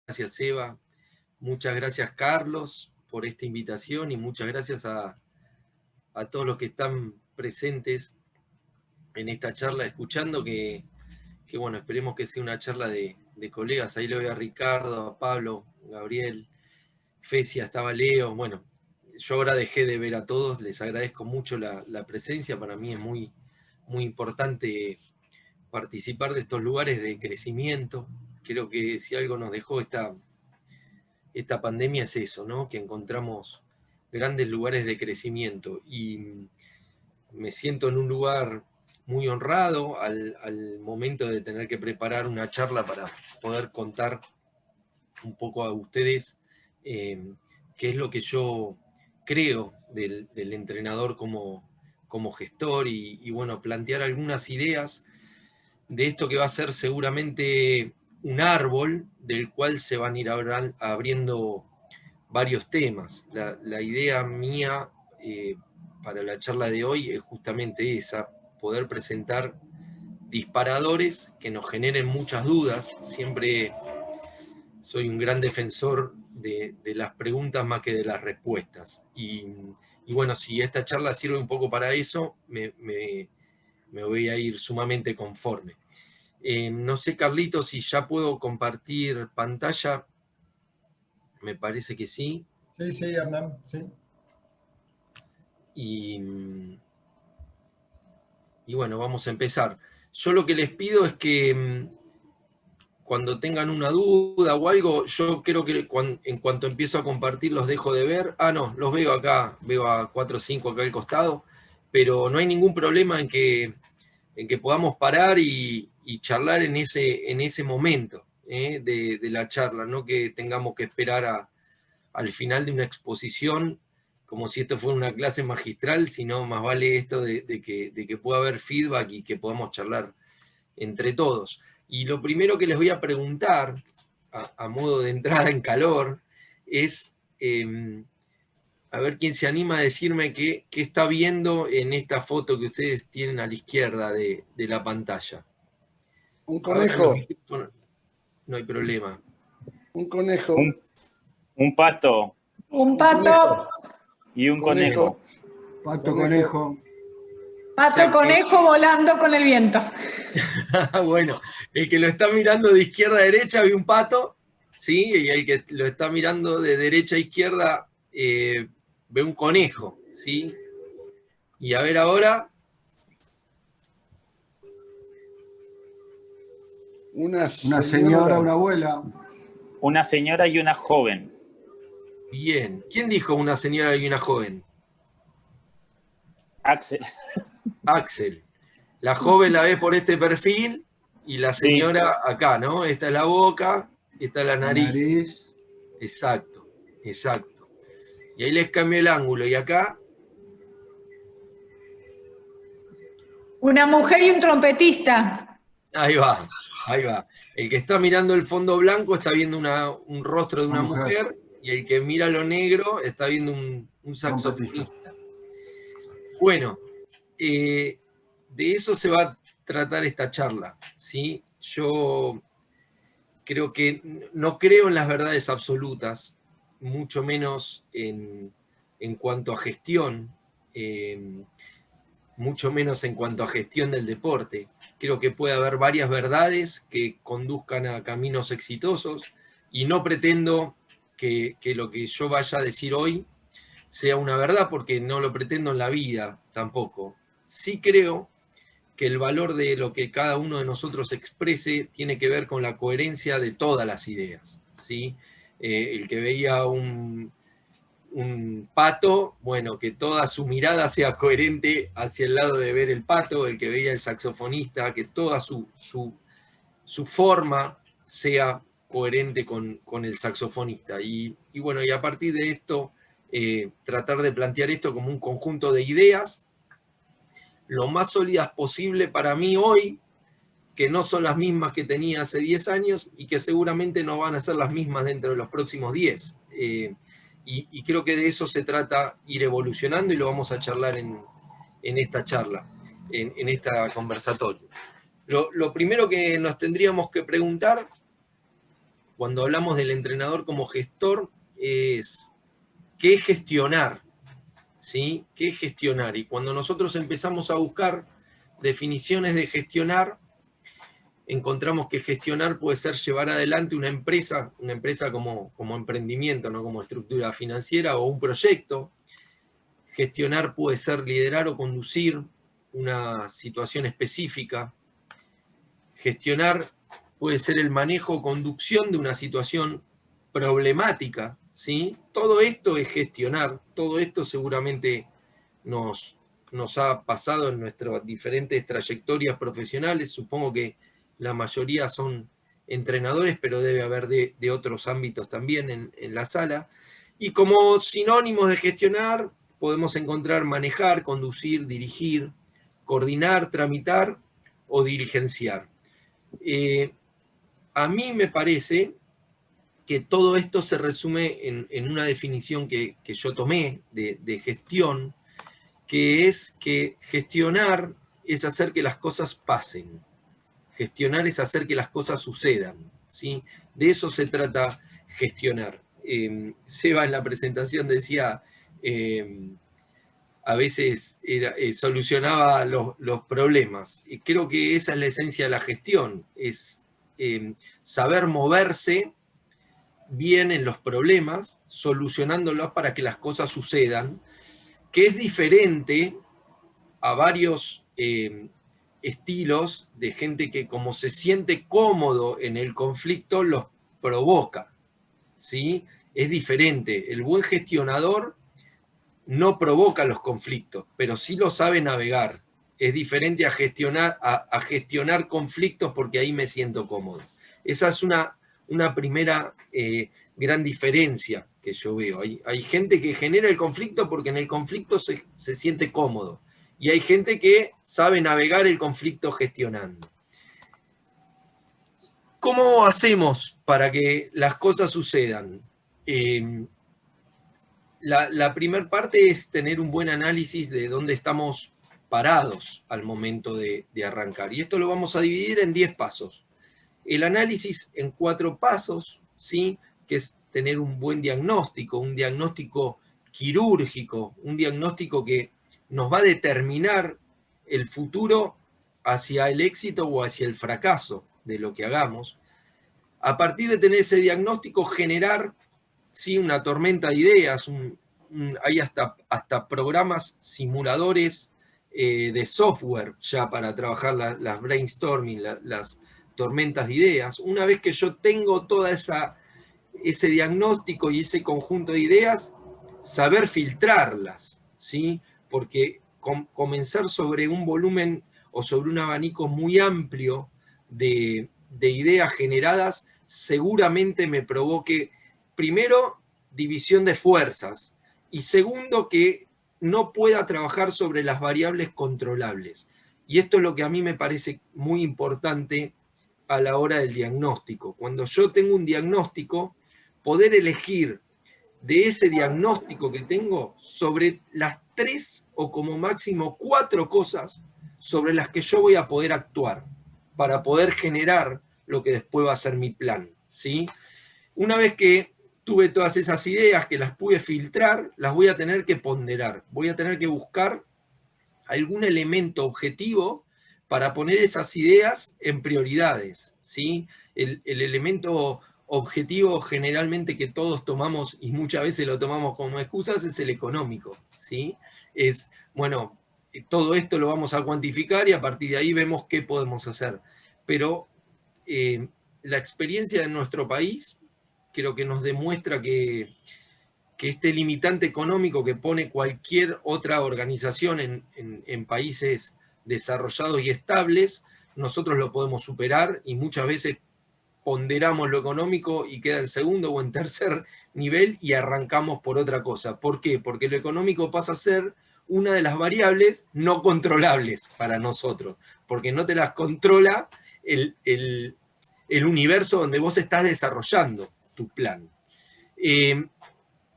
gracias Eva, muchas gracias Carlos por esta invitación y muchas gracias a todos los que están presentes en esta charla escuchando, que bueno, esperemos que sea una charla de colegas. Ahí le veo a Ricardo, a Pablo, Gabriel, Fecia, estaba Leo. Bueno, yo ahora dejé de ver a todos, les agradezco mucho la presencia. Para mí es muy, muy importante participar de estos lugares de crecimiento. Creo que si algo nos dejó esta pandemia es eso, ¿no? Que encontramos grandes lugares de crecimiento, y me siento en un lugar muy honrado al momento de tener que preparar una charla para poder contar un poco a ustedes qué es lo que yo creo del entrenador como gestor, y bueno, plantear algunas ideas de esto que va a ser seguramente un árbol del cual se van a ir abriendo varios temas. La idea mía para la charla de hoy es justamente esa: poder presentar disparadores que nos generen muchas dudas. Siempre soy un gran defensor de las preguntas más que de las respuestas. Y bueno, si esta charla sirve un poco para eso, me voy a ir sumamente conforme. No sé, Carlitos, si ya puedo compartir pantalla. Me parece que sí. Sí, Hernán, sí. Y bueno, vamos a empezar. Yo lo que les pido es que cuando tengan una duda o algo, yo creo que en cuanto empiezo a compartir los dejo de ver. No, los veo acá, veo a 4 o 5 acá al costado, pero no hay ningún problema en que podamos parar y charlar en ese momento de la charla, no que tengamos que esperar al final de una exposición como si esto fuera una clase magistral, sino más vale esto de que pueda haber feedback y que podamos charlar entre todos. Y lo primero que les voy a preguntar, a modo de entrada en calor, es a ver quién se anima a decirme qué está viendo en esta foto que ustedes tienen a la izquierda de la pantalla. Un conejo. No hay problema. Un conejo. Un pato. Un pato. Y un conejo. Pato, conejo. Pato, conejo volando con el viento. Bueno, el que lo está mirando de izquierda a derecha ve un pato, ¿sí? Y el que lo está mirando de derecha a izquierda ve un conejo, ¿sí? Y a ver ahora. Una señora, una abuela. Una señora y una joven. Bien. ¿Quién dijo una señora y una joven? Axel. Axel. La joven la ve por este perfil y la señora acá, ¿no? Esta es la boca, esta es la nariz. Exacto, exacto. Y ahí les cambio el ángulo. ¿Y acá? Una mujer y un trompetista. Ahí va, ahí va. El que está mirando el fondo blanco está viendo un rostro de una mujer, y el que mira lo negro está viendo un saxofonista. Bueno, de eso se va a tratar esta charla, ¿sí? Yo creo que no creo en las verdades absolutas, mucho menos en cuanto a gestión, mucho menos en cuanto a gestión del deporte. Creo que puede haber varias verdades que conduzcan a caminos exitosos, y no pretendo que lo que yo vaya a decir hoy sea una verdad, porque no lo pretendo en la vida tampoco. Sí creo que el valor de lo que cada uno de nosotros exprese tiene que ver con la coherencia de todas las ideas, ¿sí? El que veía un pato, bueno, que toda su mirada sea coherente hacia el lado de ver el pato. El que veía el saxofonista, que toda su forma sea coherente con el saxofonista. Y bueno, y a partir de esto, tratar de plantear esto como un conjunto de ideas lo más sólidas posible para mí hoy, que no son las mismas que tenía hace 10 años y que seguramente no van a ser las mismas dentro de los próximos 10. Y creo que de eso se trata, ir evolucionando, y lo vamos a charlar en esta charla, en esta conversatorio. Lo primero que nos tendríamos que preguntar cuando hablamos del entrenador como gestor es ¿qué es gestionar? ¿Sí? ¿Qué es gestionar? Y cuando nosotros empezamos a buscar definiciones de gestionar, encontramos que gestionar puede ser llevar adelante una empresa como emprendimiento, no como estructura financiera, o un proyecto. Gestionar puede ser liderar o conducir una situación específica. Gestionar puede ser el manejo o conducción de una situación problemática, ¿sí? Todo esto es gestionar, todo esto seguramente nos ha pasado en nuestras diferentes trayectorias profesionales. Supongo que la mayoría son entrenadores, pero debe haber de otros ámbitos también en la sala. Y como sinónimos de gestionar, podemos encontrar manejar, conducir, dirigir, coordinar, tramitar o dirigenciar. A mí me parece que todo esto se resume en una definición que yo tomé de gestión, que es que gestionar es hacer que las cosas pasen. Gestionar es hacer que las cosas sucedan, ¿sí? De eso se trata gestionar. Seba en la presentación decía, a veces solucionaba los problemas. Y creo que esa es la esencia de la gestión, es saber moverse bien en los problemas, solucionándolos para que las cosas sucedan, que es diferente a varios estilos de gente que como se siente cómodo en el conflicto, los provoca, ¿sí? Es diferente. El buen gestionador no provoca los conflictos, pero sí lo sabe navegar. Es diferente a gestionar conflictos porque ahí me siento cómodo. Esa es una primera gran diferencia que yo veo. Hay gente que genera el conflicto porque en el conflicto se siente cómodo. Y hay gente que sabe navegar el conflicto gestionando. ¿Cómo hacemos para que las cosas sucedan? La primera parte es tener un buen análisis de dónde estamos parados al momento de arrancar. Y esto lo vamos a dividir en 10 pasos. El análisis en 4 pasos, ¿sí? Que es tener un buen diagnóstico, un diagnóstico quirúrgico, un diagnóstico que nos va a determinar el futuro hacia el éxito o hacia el fracaso de lo que hagamos. A partir de tener ese diagnóstico, generar, ¿sí? Una tormenta de ideas. Hay hasta programas simuladores de software ya para trabajar las brainstorming, las tormentas de ideas. Una vez que yo tengo toda ese diagnóstico y ese conjunto de ideas, saber filtrarlas, ¿sí? Porque comenzar sobre un volumen o sobre un abanico muy amplio de ideas generadas seguramente me provoque, primero, división de fuerzas, y segundo, que no pueda trabajar sobre las variables controlables. Y esto es lo que a mí me parece muy importante a la hora del diagnóstico. Cuando yo tengo un diagnóstico, poder elegir de ese diagnóstico que tengo sobre las 3 o como máximo 4 cosas sobre las que yo voy a poder actuar para poder generar lo que después va a ser mi plan, ¿sí? Una vez que tuve todas esas ideas, que las pude filtrar, las voy a tener que ponderar. Voy a tener que buscar algún elemento objetivo para poner esas ideas en prioridades, ¿sí? El elemento objetivo generalmente que todos tomamos y muchas veces lo tomamos como excusas es el económico, ¿sí? Es, bueno, todo esto lo vamos a cuantificar y a partir de ahí vemos qué podemos hacer. Pero la experiencia de nuestro país creo que nos demuestra que este limitante económico que pone cualquier otra organización en países desarrollados y estables, nosotros lo podemos superar y muchas veces ponderamos lo económico y queda en segundo o en tercer nivel y arrancamos por otra cosa. ¿Por qué? Porque lo económico pasa a ser una de las variables no controlables para nosotros, porque no te las controla el universo donde vos estás desarrollando tu plan.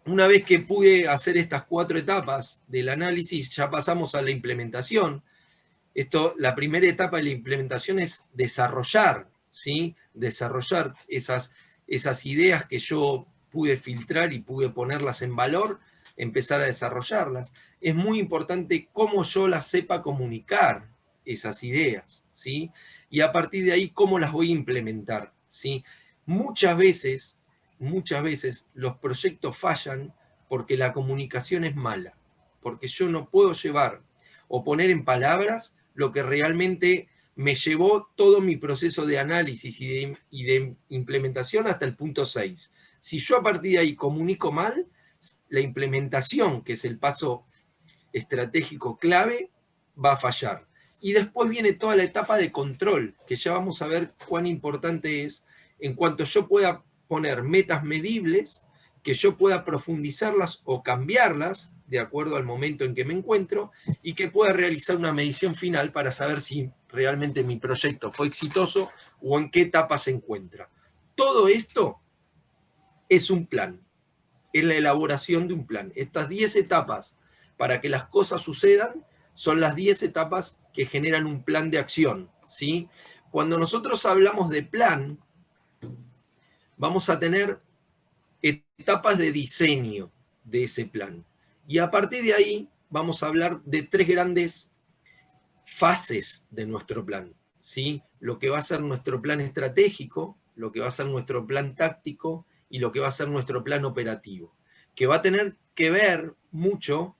Una vez que pude hacer estas 4 etapas del análisis, ya pasamos a la implementación. La primera etapa de la implementación es desarrollar, ¿sí? Desarrollar esas ideas que yo pude filtrar y pude ponerlas en valor, empezar a desarrollarlas. Es muy importante cómo yo las sepa comunicar, esas ideas, ¿sí? Y a partir de ahí, cómo las voy a implementar, ¿sí? Muchas veces los proyectos fallan porque la comunicación es mala, porque yo no puedo llevar o poner en palabras lo que realmente me llevó todo mi proceso de análisis y de implementación hasta el punto 6. Si yo a partir de ahí comunico mal, la implementación, que es el paso estratégico clave, va a fallar. Y después viene toda la etapa de control, que ya vamos a ver cuán importante es, en cuanto yo pueda poner metas medibles, que yo pueda profundizarlas o cambiarlas de acuerdo al momento en que me encuentro, y que pueda realizar una medición final para saber si realmente mi proyecto fue exitoso o en qué etapa se encuentra. Todo esto es un plan, es la elaboración de un plan. Estas 10 etapas para que las cosas sucedan son las 10 etapas que generan un plan de acción, ¿sí? Cuando nosotros hablamos de plan, vamos a tener etapas de diseño de ese plan. Y a partir de ahí vamos a hablar de 3 grandes fases de nuestro plan, ¿sí? Lo que va a ser nuestro plan estratégico, lo que va a ser nuestro plan táctico y lo que va a ser nuestro plan operativo, que va a tener que ver mucho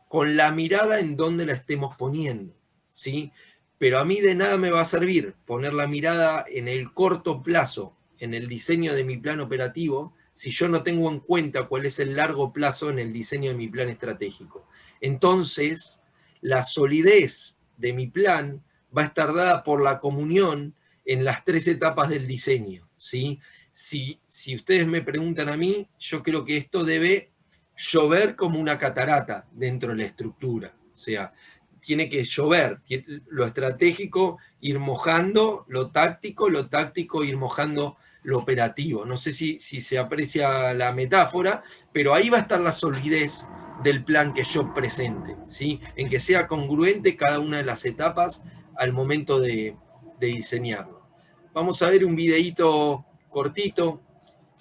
con la mirada en donde la estemos poniendo, ¿sí? Pero a mí de nada me va a servir poner la mirada en el corto plazo, en el diseño de mi plan operativo, si yo no tengo en cuenta cuál es el largo plazo en el diseño de mi plan estratégico. Entonces, la solidez de mi plan va a estar dada por la comunión en las 3 etapas del diseño, ¿sí? Si ustedes me preguntan a mí, yo creo que esto debe llover como una catarata dentro de la estructura. O sea, tiene que llover, lo estratégico ir mojando lo táctico ir mojando lo operativo. No sé si se aprecia la metáfora, pero ahí va a estar la solidez del plan que yo presente, ¿sí? En que sea congruente cada una de las etapas al momento de diseñarlo. Vamos a ver un videíto cortito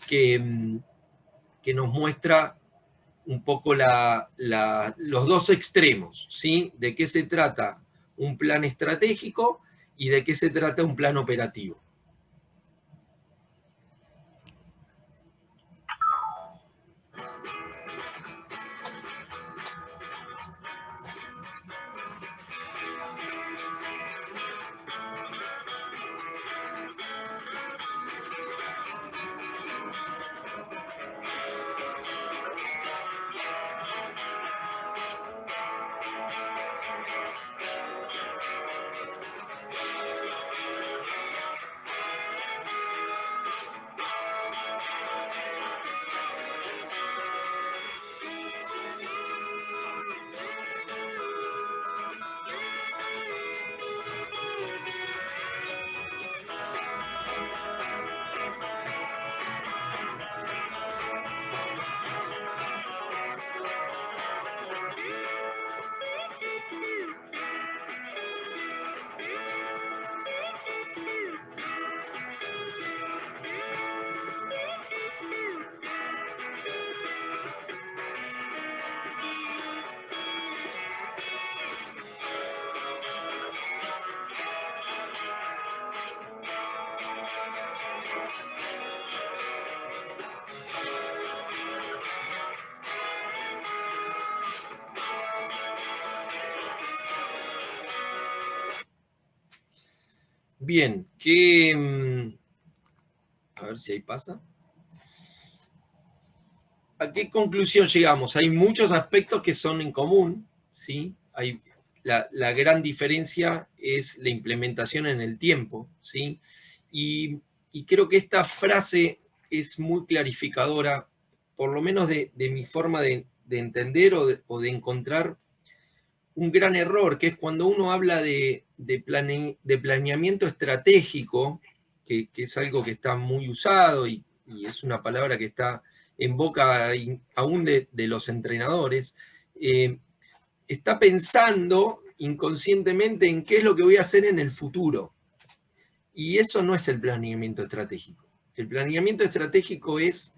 que nos muestra un poco los dos extremos, ¿sí? De qué se trata un plan estratégico y de qué se trata un plan operativo. Bien, a ver si ahí pasa. ¿A qué conclusión llegamos? Hay muchos aspectos que son en común, ¿sí? La gran diferencia es la implementación en el tiempo, ¿sí? Y creo que esta frase es muy clarificadora, por lo menos de mi forma de entender o de encontrar un gran error, que es cuando uno habla de planeamiento estratégico, que es algo que está muy usado y es una palabra que está en boca aún de los entrenadores, está pensando inconscientemente en qué es lo que voy a hacer en el futuro. Y eso no es el planeamiento estratégico. El planeamiento estratégico es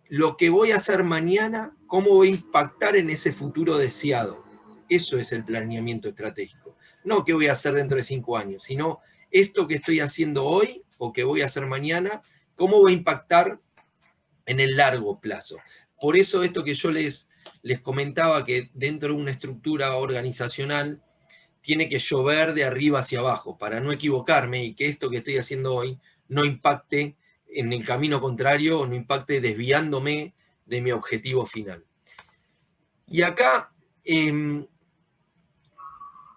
lo que voy a hacer mañana, cómo voy a impactar en ese futuro deseado. Eso es el planeamiento estratégico. No qué voy a hacer dentro de 5 años, sino esto que estoy haciendo hoy o que voy a hacer mañana, cómo voy a impactar en el largo plazo. Por eso esto que yo les comentaba, que dentro de una estructura organizacional tiene que llover de arriba hacia abajo, para no equivocarme y que esto que estoy haciendo hoy no impacte en el camino contrario o no impacte desviándome de mi objetivo final. Y acá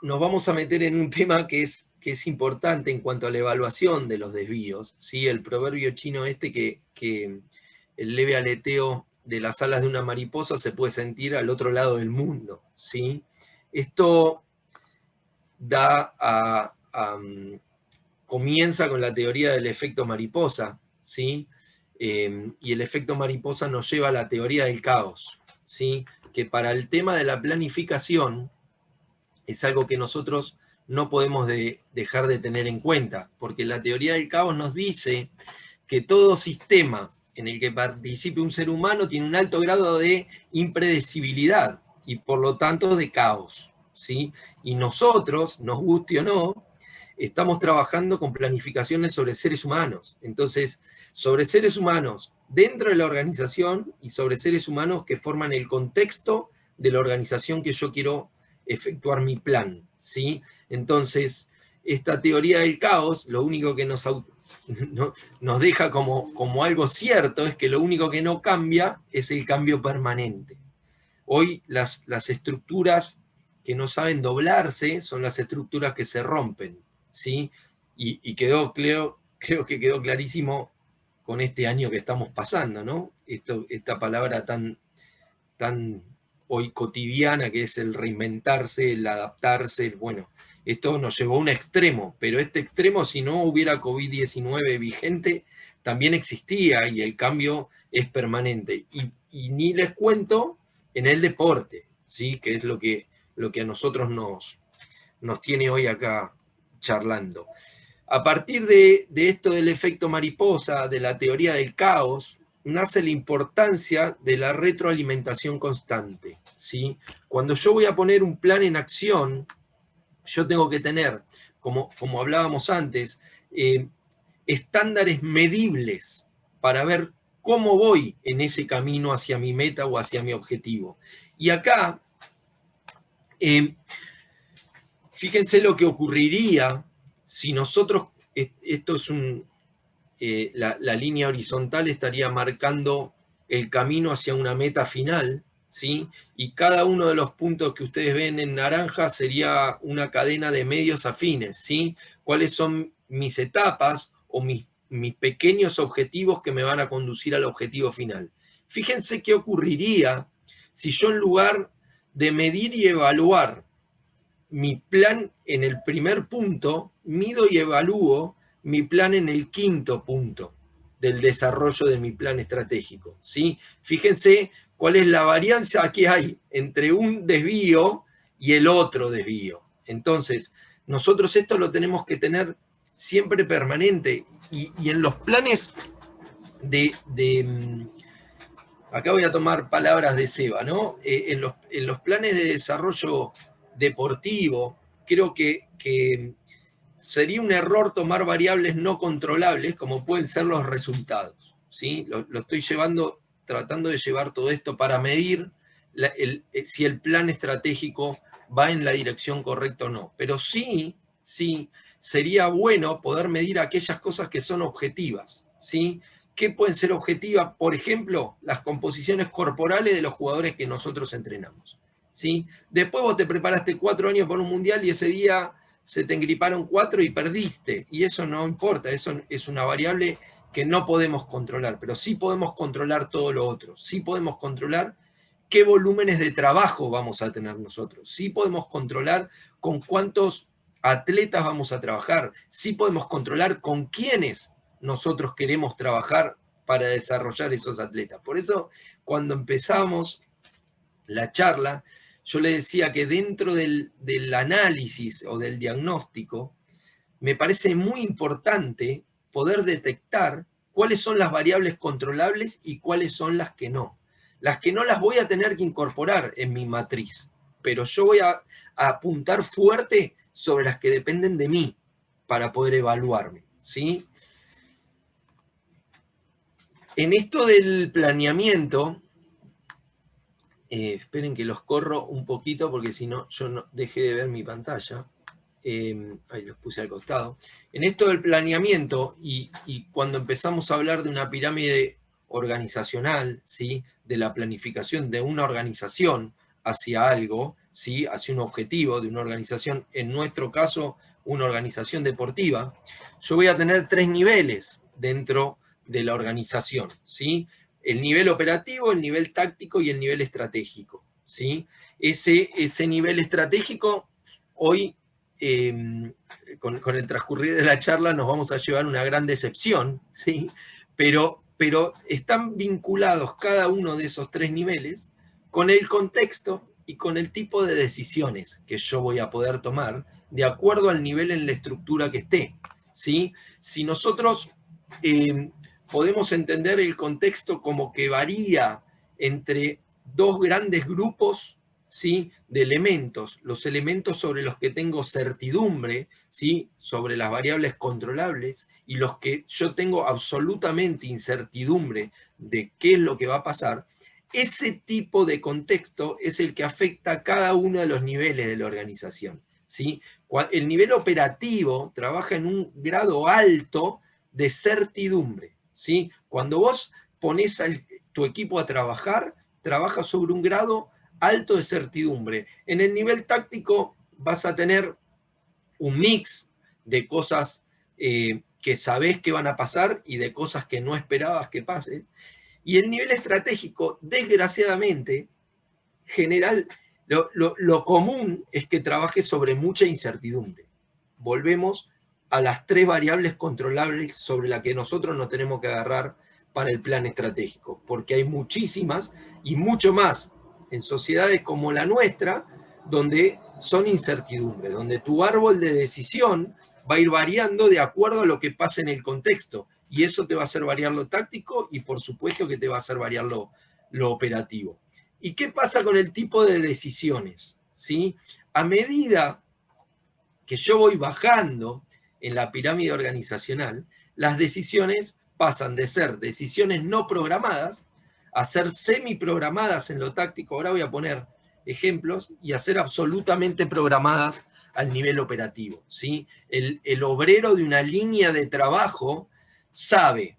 nos vamos a meter en un tema que es importante en cuanto a la evaluación de los desvíos, ¿sí? El proverbio chino que el leve aleteo de las alas de una mariposa se puede sentir al otro lado del mundo, ¿sí? Esto comienza con la teoría del efecto mariposa, ¿sí? Y el efecto mariposa nos lleva a la teoría del caos, ¿sí? Que para el tema de la planificación es algo que nosotros no podemos dejar de tener en cuenta, porque la teoría del caos nos dice que todo sistema en el que participe un ser humano tiene un alto grado de impredecibilidad y por lo tanto de caos, ¿sí? Y nosotros, nos guste o no, estamos trabajando con planificaciones sobre seres humanos. Entonces, sobre seres humanos dentro de la organización y sobre seres humanos que forman el contexto de la organización que yo quiero efectuar mi plan, ¿sí? Entonces, esta teoría del caos, lo único que nos deja como algo cierto es que lo único que no cambia es el cambio permanente. Hoy las estructuras que no saben doblarse son las estructuras que se rompen, ¿sí? Y creo que quedó clarísimo con este año que estamos pasando, ¿no? Esta palabra tan hoy cotidiana que es el reinventarse, el adaptarse, bueno, esto nos llevó a un extremo, pero este extremo, si no hubiera COVID-19 vigente, también existía y el cambio es permanente. Y ni les cuento en el deporte, ¿sí? Que es lo que a nosotros nos tiene hoy acá charlando. A partir de esto del efecto mariposa, de la teoría del caos, nace la importancia de la retroalimentación constante, ¿sí? Cuando yo voy a poner un plan en acción, yo tengo que tener, como hablábamos antes, estándares medibles para ver cómo voy en ese camino hacia mi meta o hacia mi objetivo. Y acá, fíjense lo que ocurriría si nosotros, esto es la línea horizontal estaría marcando el camino hacia una meta final, ¿sí? Y cada uno de los puntos que ustedes ven en naranja sería una cadena de medios afines, ¿sí? ¿Cuáles son mis etapas o mis pequeños objetivos que me van a conducir al objetivo final? Fíjense qué ocurriría si yo, en lugar de medir y evaluar mi plan en el primer punto, mido y evalúo mi plan en el quinto punto del desarrollo de mi plan estratégico, ¿sí? Fíjense cuál es la varianza que hay entre un desvío y el otro desvío. Entonces, nosotros esto lo tenemos que tener siempre permanente y en los planes acá voy a tomar palabras de Seba, ¿no? En los planes de desarrollo deportivo, creo que sería un error tomar variables no controlables como pueden ser los resultados, ¿sí? Lo estoy tratando de llevar todo esto para medir si el plan estratégico va en la dirección correcta o no. Pero sí sería bueno poder medir aquellas cosas que son objetivas, ¿sí? ¿Qué pueden ser objetivas? Por ejemplo, las composiciones corporales de los jugadores que nosotros entrenamos, ¿sí? Después vos te preparaste 4 años por un mundial y ese día se te engriparon 4 y perdiste. Y eso no importa, eso es una variable que no podemos controlar, pero sí podemos controlar todo lo otro. Sí podemos controlar qué volúmenes de trabajo vamos a tener nosotros. Sí podemos controlar con cuántos atletas vamos a trabajar. Sí podemos controlar con quiénes nosotros queremos trabajar para desarrollar esos atletas. Por eso, cuando empezamos la charla, yo le decía que dentro del análisis o del diagnóstico, me parece muy importante poder detectar cuáles son las variables controlables y cuáles son las que no. Las que no las voy a tener que incorporar en mi matriz, pero yo voy a apuntar fuerte sobre las que dependen de mí para poder evaluarme, ¿sí? En esto del planeamiento, esperen que los corro un poquito porque si no, yo no dejé de ver mi pantalla. Ahí los puse al costado. En esto del planeamiento, y cuando empezamos a hablar de una pirámide organizacional, ¿sí? De la planificación de una organización hacia algo, ¿sí? Hacia un objetivo de una organización, en nuestro caso, una organización deportiva, yo voy a tener 3 niveles dentro de la organización, ¿sí? El nivel operativo, el nivel táctico y el nivel estratégico, ¿sí? Ese nivel estratégico, hoy, con el transcurrir de la charla, nos vamos a llevar una gran decepción, ¿sí? Pero están vinculados cada uno de esos 3 niveles con el contexto y con el tipo de decisiones que yo voy a poder tomar de acuerdo al nivel en la estructura que esté, ¿sí? Si nosotros podemos entender el contexto como que varía entre 2 grandes grupos, ¿sí? De elementos, los elementos sobre los que tengo certidumbre, ¿sí? Sobre las variables controlables, y los que yo tengo absolutamente incertidumbre de qué es lo que va a pasar. Ese tipo de contexto es el que afecta a cada uno de los niveles de la organización, ¿sí? El nivel operativo trabaja en un grado alto de certidumbre, ¿sí? Cuando vos pones a tu equipo a trabaja sobre un grado alto de certidumbre. En el nivel táctico vas a tener un mix de cosas que sabés que van a pasar y de cosas que no esperabas que pasen. Y el nivel estratégico, desgraciadamente, lo común es que trabaje sobre mucha incertidumbre. Volvemos a las 3 variables controlables sobre las que nosotros nos tenemos que agarrar para el plan estratégico, porque hay muchísimas y mucho más en sociedades como la nuestra, donde son incertidumbres, donde tu árbol de decisión va a ir variando de acuerdo a lo que pasa en el contexto, y eso te va a hacer variar lo táctico y por supuesto que te va a hacer variar lo operativo. ¿Y qué pasa con el tipo de decisiones? ¿Sí? A medida que yo voy bajando en la pirámide organizacional, las decisiones pasan de ser decisiones no programadas a ser semiprogramadas en lo táctico. Ahora voy a poner ejemplos, y a ser absolutamente programadas al nivel operativo, ¿sí? El obrero de una línea de trabajo sabe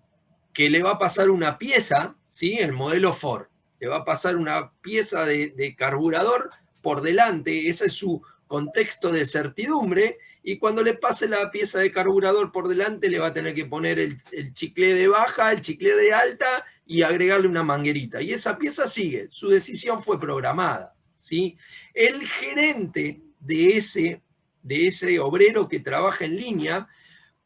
que le va a pasar una pieza, ¿sí? El modelo Ford, le va a pasar una pieza de carburador por delante, ese es su contexto de certidumbre, y cuando le pase la pieza de carburador por delante le va a tener que poner el chicle de baja, el chicle de alta y agregarle una manguerita. Y esa pieza sigue, su decisión fue programada, ¿sí? El gerente de ese obrero que trabaja en línea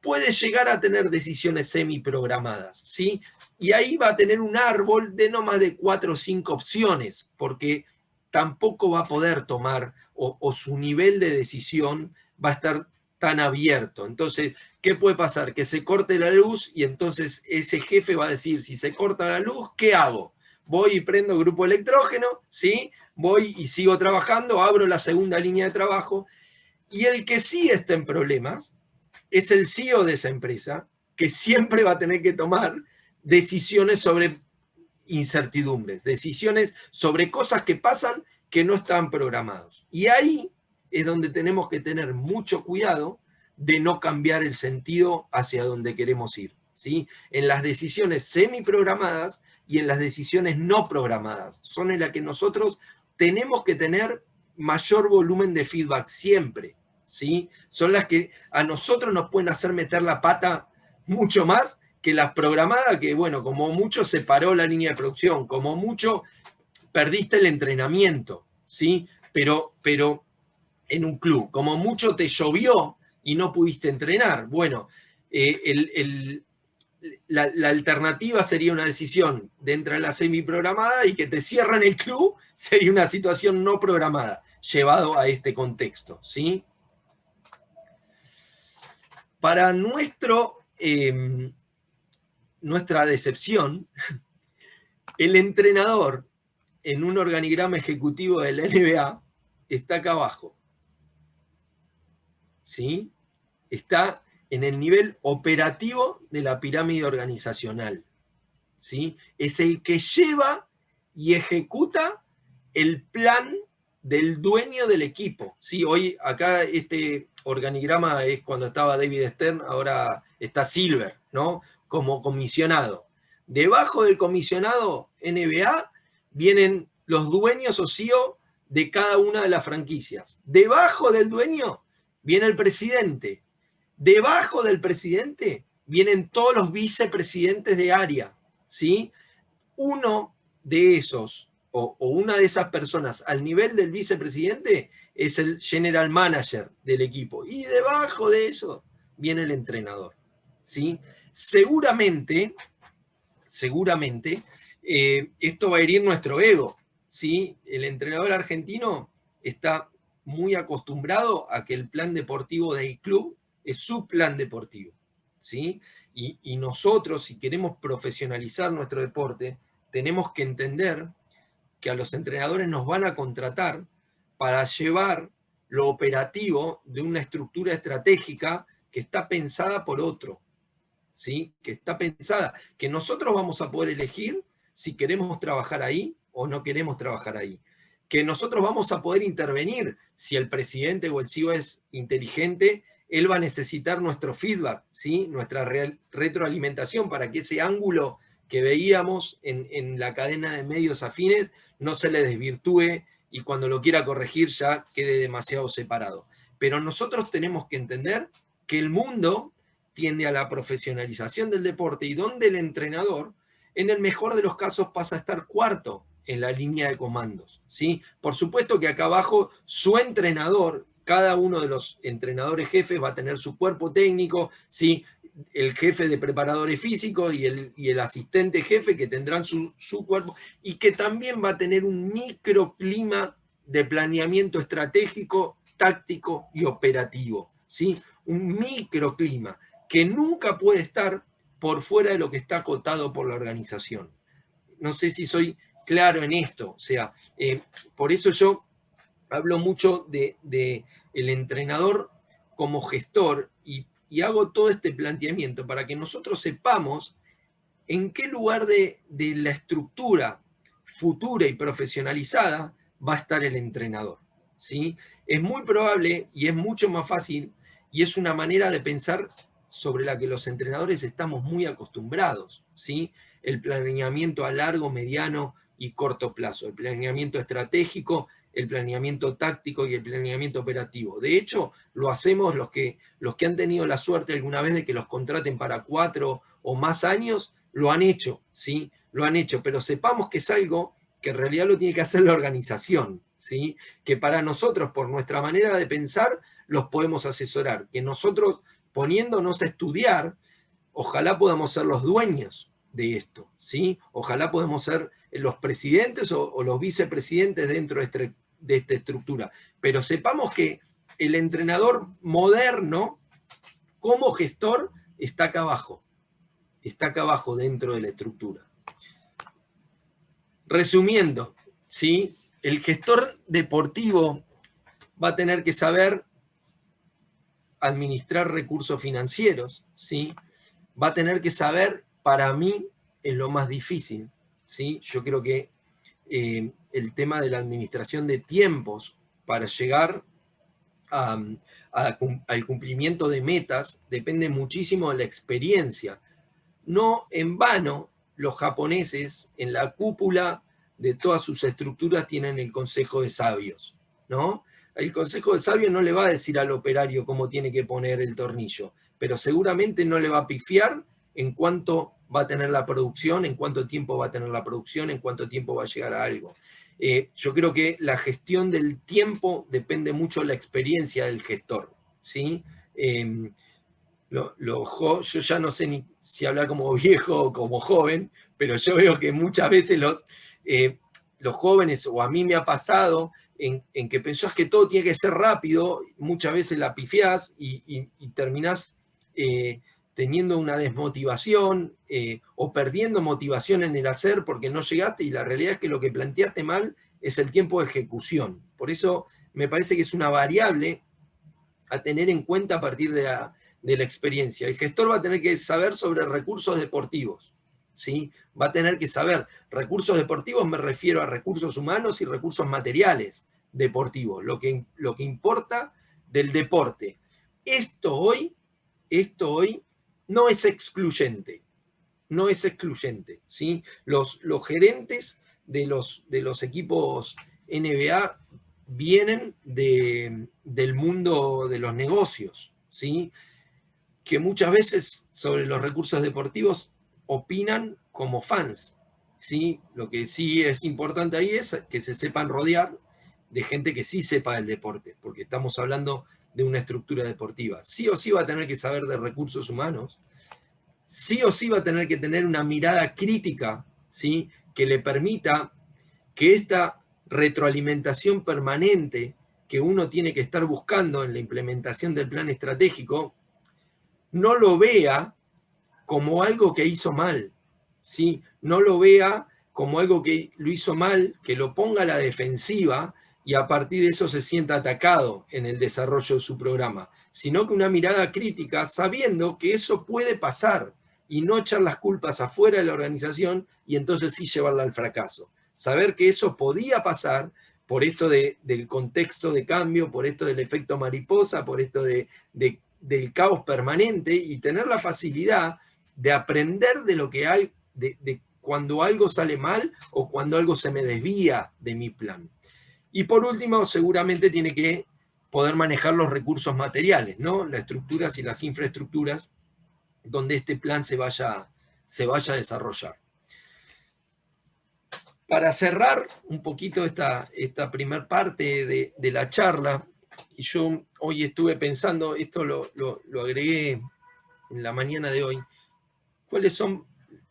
puede llegar a tener decisiones semiprogramadas, ¿sí? Y ahí va a tener un árbol de no más de 4 o 5 opciones, porque tampoco va a poder tomar, o su nivel de decisión va a estar tan abierto. Entonces, ¿qué puede pasar? Que se corte la luz y entonces ese jefe va a decir, si se corta la luz, ¿qué hago? Voy y prendo grupo electrógeno, ¿sí? Voy y sigo trabajando, abro la segunda línea de trabajo, y el que sí está en problemas es el CEO de esa empresa, que siempre va a tener que tomar decisiones sobre incertidumbres, decisiones sobre cosas que pasan que no están programados. Y ahí es donde tenemos que tener mucho cuidado de no cambiar el sentido hacia donde queremos ir, ¿sí? En las decisiones semiprogramadas y en las decisiones no programadas, son en las que nosotros tenemos que tener mayor volumen de feedback siempre, ¿sí? Son las que a nosotros nos pueden hacer meter la pata mucho más que las programadas, que bueno, como mucho se paró la línea de producción, como mucho perdiste el entrenamiento, ¿sí? Pero en un club, como mucho te llovió y no pudiste entrenar. Bueno, la alternativa sería una decisión dentro de la semiprogramada, y que te cierran el club sería una situación no programada, llevado a este contexto, ¿sí? Para nuestro nuestra decepción, el entrenador en un organigrama ejecutivo de la NBA está acá abajo. ¿Sí? Está en el nivel operativo de la pirámide organizacional. ¿Sí? Es el que lleva y ejecuta el plan del dueño del equipo. ¿Sí? Hoy acá este organigrama es cuando estaba David Stern, ahora está Silver, ¿no? Como comisionado. Debajo del comisionado NBA vienen los dueños o CEO de cada una de las franquicias. Debajo del dueño viene el presidente. Debajo del presidente vienen todos los vicepresidentes de área, ¿sí? Uno de esos, o una de esas personas al nivel del vicepresidente es el general manager del equipo. Y debajo de eso viene el entrenador, ¿sí? Seguramente, esto va a herir nuestro ego, ¿sí? El entrenador argentino está muy acostumbrado a que el plan deportivo del club es su plan deportivo, ¿sí? Y nosotros, si queremos profesionalizar nuestro deporte, tenemos que entender que a los entrenadores nos van a contratar para llevar lo operativo de una estructura estratégica que está pensada por otro, ¿sí? Que está pensada, que nosotros vamos a poder elegir si queremos trabajar ahí o no queremos trabajar ahí. Que nosotros vamos a poder intervenir si el presidente o el CEO es inteligente, él va a necesitar nuestro feedback, ¿sí? Nuestra retroalimentación para que ese ángulo que veíamos en la cadena de medios afines no se le desvirtúe y cuando lo quiera corregir ya quede demasiado separado. Pero nosotros tenemos que entender que el mundo tiende a la profesionalización del deporte y donde el entrenador, en el mejor de los casos, pasa a estar cuarto en la línea de comandos, ¿sí? Por supuesto que acá abajo su entrenador, cada uno de los entrenadores jefes va a tener su cuerpo técnico, ¿sí? El jefe de preparadores físicos y el asistente jefe que tendrán su cuerpo y que también va a tener un microclima de planeamiento estratégico, táctico y operativo, ¿sí? Un microclima que nunca puede estar por fuera de lo que está acotado por la organización. No sé si soy claro en esto, o sea, por eso yo hablo mucho de el entrenador como gestor y hago todo este planteamiento para que nosotros sepamos en qué lugar de la estructura futura y profesionalizada va a estar el entrenador, ¿sí? Es muy probable y es mucho más fácil y es una manera de pensar sobre la que los entrenadores estamos muy acostumbrados, ¿sí? El planeamiento a largo, mediano y corto plazo, el planeamiento estratégico, el planeamiento táctico y el planeamiento operativo. De hecho, lo hacemos los que han tenido la suerte alguna vez de que los contraten para 4 o más años, lo han hecho, ¿sí? Lo han hecho, pero sepamos que es algo que en realidad lo tiene que hacer la organización, ¿sí? Que para nosotros, por nuestra manera de pensar, los podemos asesorar, que nosotros poniéndonos a estudiar, ojalá podamos ser los dueños de esto, ¿sí? Ojalá podamos ser los presidentes o los vicepresidentes dentro de esta estructura. Pero sepamos que el entrenador moderno, como gestor, está acá abajo dentro de la estructura. Resumiendo, ¿sí? El gestor deportivo va a tener que saber administrar recursos financieros, ¿sí? Va a tener que saber, para mí, es lo más difícil, ¿sí? Yo creo que el tema de la administración de tiempos para llegar al cumplimiento de metas depende muchísimo de la experiencia. No en vano, los japoneses en la cúpula de todas sus estructuras tienen el Consejo de Sabios, ¿no? El Consejo de Sabios no le va a decir al operario cómo tiene que poner el tornillo, pero seguramente no le va a pifiar en cuánto va a tener la producción, en cuánto tiempo va a tener la producción, en cuánto tiempo va a llegar a algo. Yo creo que la gestión del tiempo depende mucho de la experiencia del gestor, ¿sí? Yo ya no sé ni si hablar como viejo o como joven, pero yo veo que muchas veces los jóvenes, o a mí me ha pasado, en que pensás que todo tiene que ser rápido, muchas veces la pifiás y terminás teniendo una desmotivación o perdiendo motivación en el hacer porque no llegaste, y la realidad es que lo que planteaste mal es el tiempo de ejecución. Por eso me parece que es una variable a tener en cuenta a partir de la experiencia. El gestor va a tener que saber sobre recursos deportivos, ¿sí? Va a tener que saber, recursos deportivos me refiero a recursos humanos y recursos materiales deportivos, lo que importa del deporte. Esto hoy no es excluyente, no es excluyente, ¿sí? Los gerentes de los equipos NBA vienen del mundo de los negocios, ¿sí? Que muchas veces sobre los recursos deportivos opinan como fans, ¿sí? Lo que sí es importante ahí es que se sepan rodear de gente que sí sepa del deporte, porque estamos hablando de una estructura deportiva. Sí o sí va a tener que saber de recursos humanos, sí o sí va a tener que tener una mirada crítica, ¿sí? Que le permita que esta retroalimentación permanente que uno tiene que estar buscando en la implementación del plan estratégico, no lo vea como algo que hizo mal, ¿sí? No lo vea como algo que lo hizo mal, que lo ponga a la defensiva y a partir de eso se sienta atacado en el desarrollo de su programa, sino que una mirada crítica sabiendo que eso puede pasar y no echar las culpas afuera de la organización y entonces sí llevarla al fracaso. Saber que eso podía pasar por esto del contexto de cambio, por esto del efecto mariposa, por esto del caos permanente y tener la facilidad de aprender de lo que hay, de cuando algo sale mal o cuando algo se me desvía de mi plan. Y por último, seguramente tiene que poder manejar los recursos materiales, ¿no? Las estructuras y las infraestructuras donde este plan se vaya a desarrollar. Para cerrar un poquito esta primer parte de la charla, y yo hoy estuve pensando, esto lo agregué en la mañana de hoy, ¿cuáles son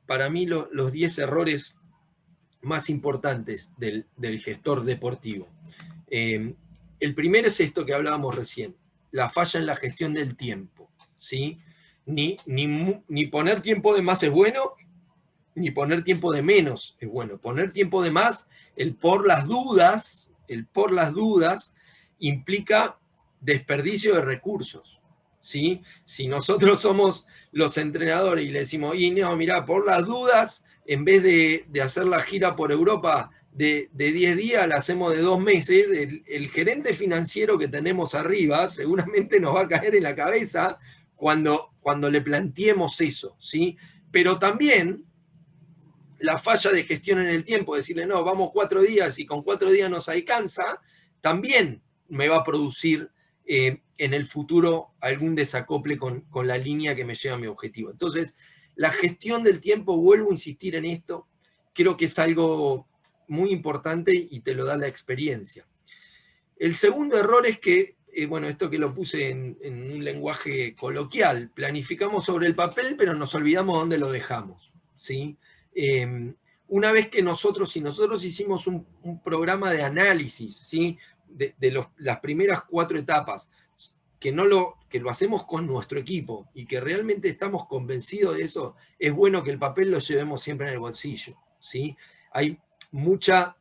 para mí los 10 errores más importantes del gestor deportivo? El primero es esto que hablábamos recién, la falla en la gestión del tiempo, ¿sí? Ni poner tiempo de más es bueno, ni poner tiempo de menos es bueno. Poner tiempo de más, el por las dudas, implica desperdicio de recursos, ¿sí? Si nosotros somos los entrenadores y le decimos, y no, mirá, por las dudas, en vez de hacer la gira por Europa de 10 días, la hacemos de 2 meses, el gerente financiero que tenemos arriba seguramente nos va a caer en la cabeza cuando le planteemos eso, ¿sí? Pero también la falla de gestión en el tiempo, decirle, no, vamos 4 días y con 4 días nos alcanza, también me va a producir en el futuro algún desacople con la línea que me lleva a mi objetivo. Entonces, la gestión del tiempo, vuelvo a insistir en esto, creo que es algo muy importante y te lo da la experiencia. El segundo error es que, bueno, esto que lo puse en un lenguaje coloquial, planificamos sobre el papel, pero nos olvidamos dónde lo dejamos, ¿sí? Una vez que nosotros hicimos un programa de análisis, ¿sí? de las primeras 4 etapas, que lo hacemos con nuestro equipo y que realmente estamos convencidos de eso, es bueno que el papel lo llevemos siempre en el bolsillo, ¿sí? Hay mucha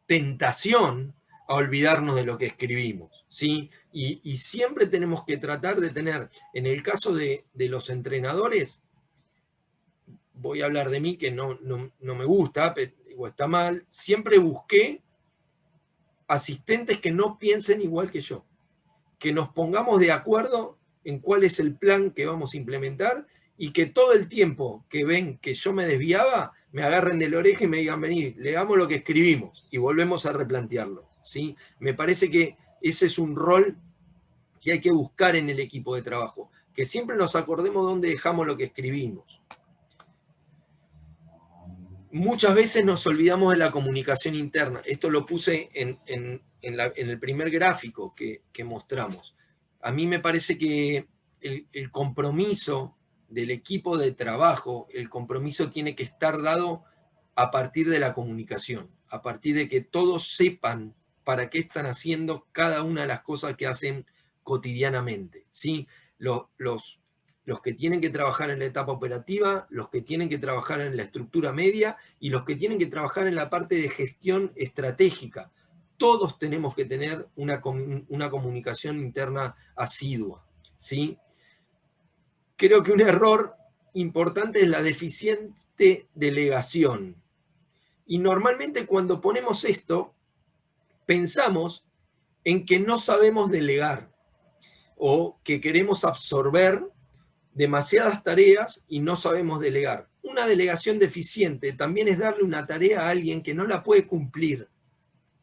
tentación a olvidarnos de lo que escribimos, ¿sí? Y siempre tenemos que tratar de tener, en el caso de los entrenadores, voy a hablar de mí, que no me gusta, o está mal, siempre busqué asistentes que no piensen igual que yo, que nos pongamos de acuerdo en cuál es el plan que vamos a implementar y que todo el tiempo que ven que yo me desviaba, me agarren de la oreja y me digan, vení, leamos lo que escribimos y volvemos a replantearlo, ¿sí? Me parece que ese es un rol que hay que buscar en el equipo de trabajo, que siempre nos acordemos dónde dejamos lo que escribimos. Muchas veces nos olvidamos de la comunicación interna. Esto lo puse en el primer gráfico que mostramos. A mí me parece que el compromiso del equipo de trabajo, el compromiso tiene que estar dado a partir de la comunicación, a partir de que todos sepan para qué están haciendo cada una de las cosas que hacen cotidianamente, ¿sí? los que tienen que trabajar en la etapa operativa, los que tienen que trabajar en la estructura media y los que tienen que trabajar en la parte de gestión estratégica. Todos tenemos que tener una comunicación interna asidua, ¿sí? Creo que un error importante es la deficiente delegación. Y normalmente cuando ponemos esto, pensamos en que no sabemos delegar o que queremos absorber demasiadas tareas y no sabemos delegar. Una delegación deficiente también es darle una tarea a alguien que no la puede cumplir,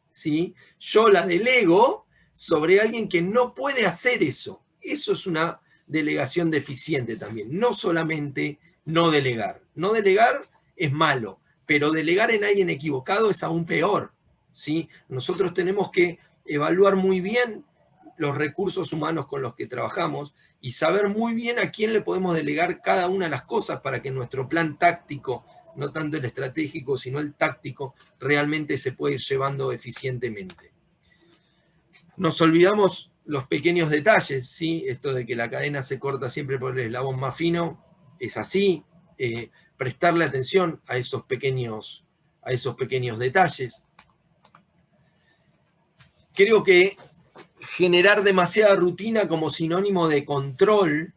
¿sí? Yo la delego sobre alguien que no puede hacer eso. Eso es una delegación deficiente también. No solamente no delegar. No delegar es malo, pero delegar en alguien equivocado es aún peor, ¿sí? Nosotros tenemos que evaluar muy bien los recursos humanos con los que trabajamos y saber muy bien a quién le podemos delegar cada una de las cosas para que nuestro plan táctico, no tanto el estratégico, sino el táctico, realmente se pueda ir llevando eficientemente. Nos olvidamos los pequeños detalles, ¿sí? Esto de que la cadena se corta siempre por el eslabón más fino, es así. Prestarle atención a esos pequeños detalles. Creo que generar demasiada rutina como sinónimo de control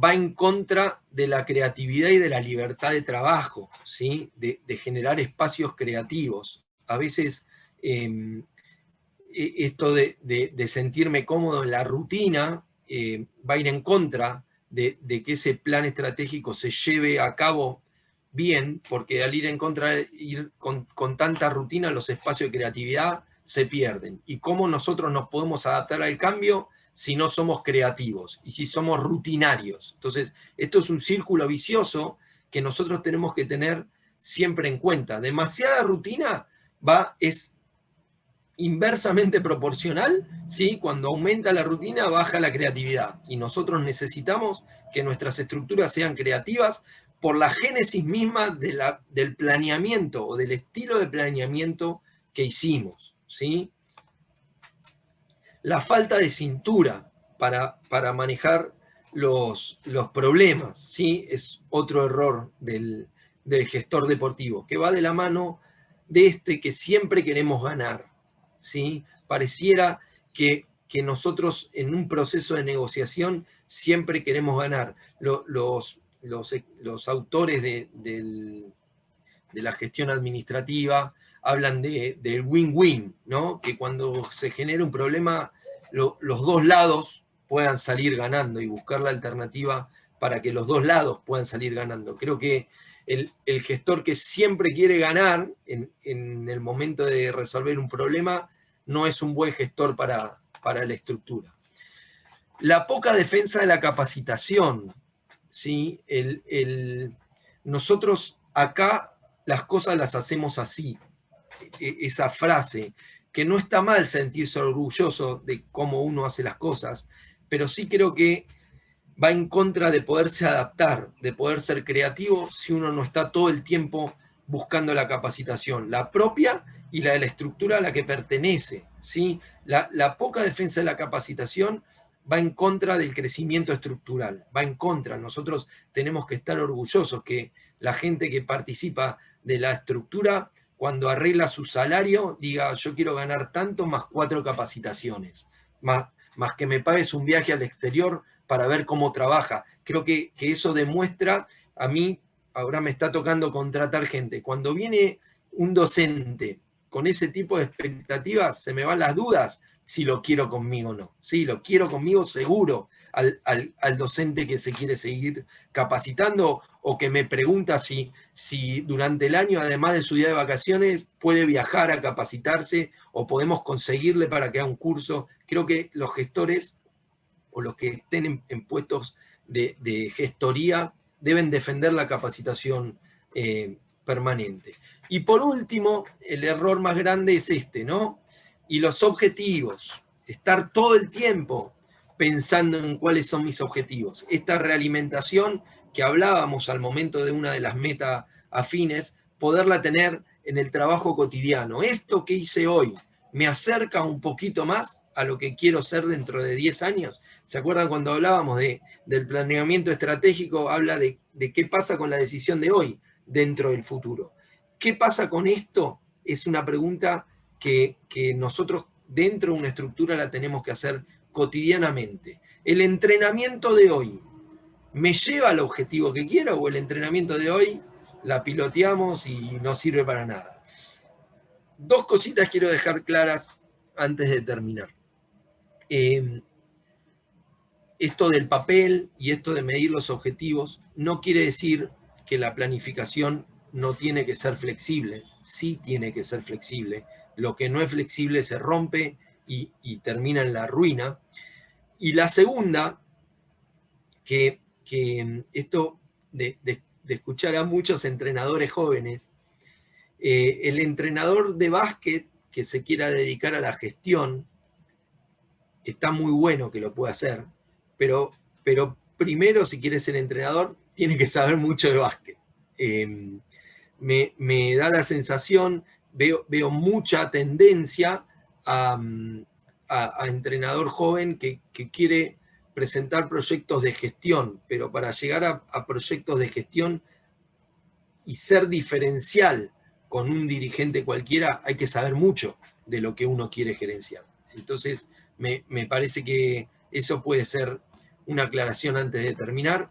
va en contra de la creatividad y de la libertad de trabajo, ¿sí? De generar espacios creativos. A veces esto de sentirme cómodo en la rutina va a ir en contra de que ese plan estratégico se lleve a cabo bien, porque al ir en contra, ir con tanta rutina, los espacios de creatividad se pierden. ¿Y cómo nosotros nos podemos adaptar al cambio si no somos creativos y si somos rutinarios? Entonces, esto es un círculo vicioso que nosotros tenemos que tener siempre en cuenta. Demasiada rutina es inversamente proporcional, ¿sí? Cuando aumenta la rutina, baja la creatividad. Y nosotros necesitamos que nuestras estructuras sean creativas por la génesis misma del planeamiento o del estilo de planeamiento que hicimos, ¿sí? La falta de cintura para manejar los problemas, ¿sí? Es otro error del gestor deportivo, que va de la mano de que siempre queremos ganar, ¿sí? Pareciera que nosotros en un proceso de negociación siempre queremos ganar. Los autores de la gestión administrativa hablan del win-win, ¿no? Que cuando se genera un problema, los dos lados puedan salir ganando y buscar la alternativa para que los dos lados puedan salir ganando. Creo que el gestor que siempre quiere ganar en el momento de resolver un problema no es un buen gestor para la estructura. La poca defensa de la capacitación, ¿sí? Nosotros acá las cosas las hacemos así. Esa frase, que no está mal sentirse orgulloso de cómo uno hace las cosas, pero sí creo que va en contra de poderse adaptar, de poder ser creativo si uno no está todo el tiempo buscando la capacitación, la propia y la de la estructura a la que pertenece, ¿sí? La poca defensa de la capacitación va en contra del crecimiento estructural, va en contra. Nosotros tenemos que estar orgullosos que la gente que participa de la estructura, cuando arregla su salario, diga, yo quiero ganar tanto más 4 capacitaciones, más que me pagues un viaje al exterior para ver cómo trabaja. Creo que eso demuestra, a mí ahora me está tocando contratar gente. Cuando viene un docente con ese tipo de expectativas, se me van las dudas si lo quiero conmigo o no. Sí, lo quiero conmigo seguro al docente que se quiere seguir capacitando o que me pregunta si durante el año, además de su día de vacaciones, puede viajar a capacitarse o podemos conseguirle para que haga un curso. Creo que los gestores o los que estén en puestos de gestoría deben defender la capacitación permanente. Y por último, el error más grande es ¿no? Y los objetivos. Estar todo el tiempo pensando en cuáles son mis objetivos. Esta realimentación que hablábamos al momento de una de las metas afines, poderla tener en el trabajo cotidiano. Esto que hice hoy me acerca un poquito más a lo que quiero ser dentro de 10 años? ¿Se acuerdan cuando hablábamos del planeamiento estratégico? Habla de qué pasa con la decisión de hoy dentro del futuro. ¿Qué pasa con esto? Es una pregunta que nosotros dentro de una estructura la tenemos que hacer cotidianamente. ¿El entrenamiento de hoy me lleva al objetivo que quiero o el entrenamiento de hoy la piloteamos y no sirve para nada? Dos cositas quiero dejar claras antes de terminar. Esto del papel y esto de medir los objetivos no quiere decir que la planificación no tiene que ser flexible. Sí tiene que ser flexible. Lo que no es flexible se rompe y termina en la ruina. Y la segunda, que esto de escuchar a muchos entrenadores jóvenes, el entrenador de básquet que se quiera dedicar a la gestión, está muy bueno que lo pueda hacer, pero primero, si quiere ser entrenador, tiene que saber mucho de básquet. Me da la sensación, veo mucha tendencia a entrenador joven que quiere presentar proyectos de gestión, pero para llegar a proyectos de gestión y ser diferencial con un dirigente cualquiera, hay que saber mucho de lo que uno quiere gerenciar. Entonces, me parece que eso puede ser una aclaración antes de terminar.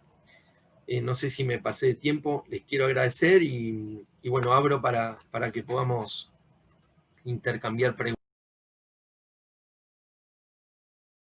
No sé si me pasé de tiempo, les quiero agradecer y bueno, abro para que podamos intercambiar preguntas.